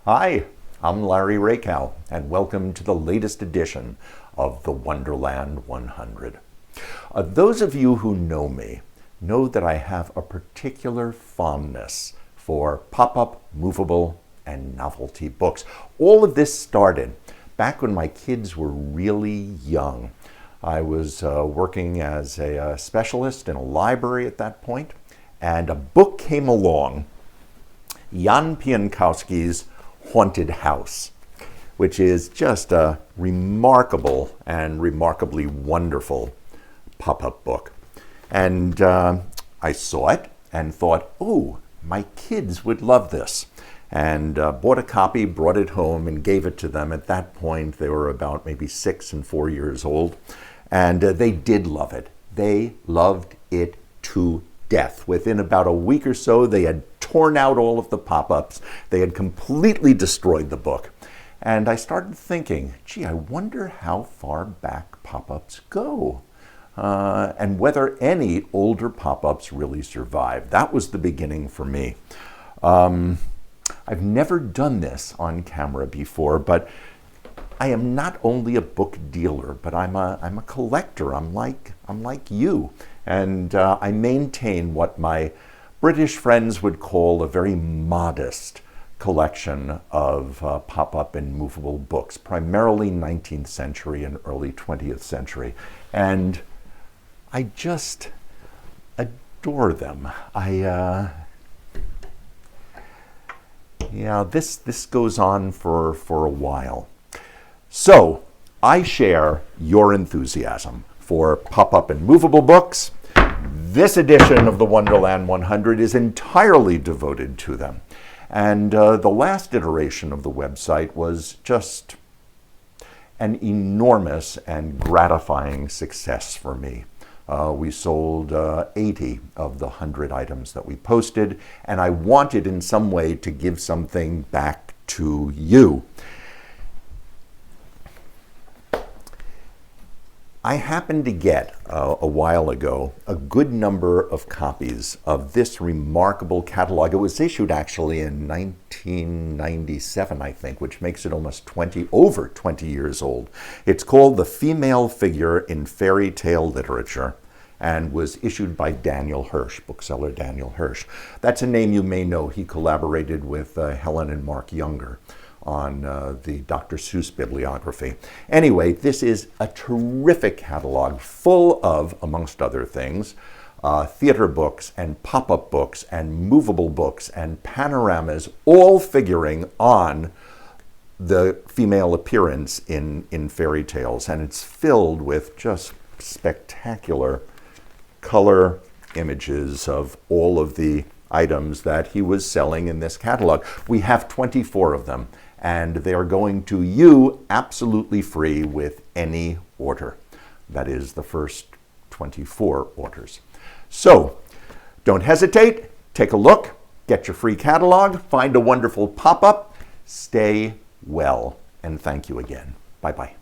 Hi, I'm Larry Rakow, and welcome to the latest edition of the Wonderland 100. Those of you who know me know that I have a particular fondness for pop-up, movable, and novelty books. All of this started back when my kids were really young. I was working as a specialist in a library at that point, and a book came along, Jan Pienkowski's Haunted House, which is just a remarkable and remarkably wonderful pop-up book. And I saw it and thought, oh, my kids would love this. And bought a copy, brought it home, and gave it to them. At that point, they were about maybe 6 and 4 years old. And they did love it. They loved it to death. Within about a week or so, they had torn out all of the pop-ups. They had completely destroyed the book. And I started thinking, gee, I wonder how far back pop-ups go. And whether any older pop-ups really survive. That was the beginning for me. I've never done this on camera before, but I am not only a book dealer, but I'm a collector. I'm like you. And I maintain what my British friends would call a very modest collection of pop-up and movable books, primarily 19th century and early 20th century. And I just adore them. This goes on for a while. So I share your enthusiasm for pop-up and movable books. This edition of the Wonderland 100 is entirely devoted to them. And the last iteration of the website was just an enormous and gratifying success for me. We sold 80 of the 100 items that we posted, and I wanted in some way to give something back to you. I happened to get, a while ago, a good number of copies of this remarkable catalog. It was issued actually in 1997, I think, which makes it almost over 20 years old. It's called The Female Figure in Fairy Tale Literature and was issued by Daniel Hirsch, bookseller Daniel Hirsch. That's a name you may know. He collaborated with Helen and Mark Younger on the Dr. Seuss bibliography. Anyway, this is a terrific catalog full of, amongst other things, theater books and pop-up books and movable books and panoramas, all figuring on the female appearance in fairy tales. And it's filled with just spectacular color images of all of the items that he was selling in this catalog. We have 24 of them, and they are going to you absolutely free with any order. That is the first 24 orders. So don't hesitate, take a look, get your free catalog, find a wonderful pop-up, stay well, and thank you again. Bye-bye.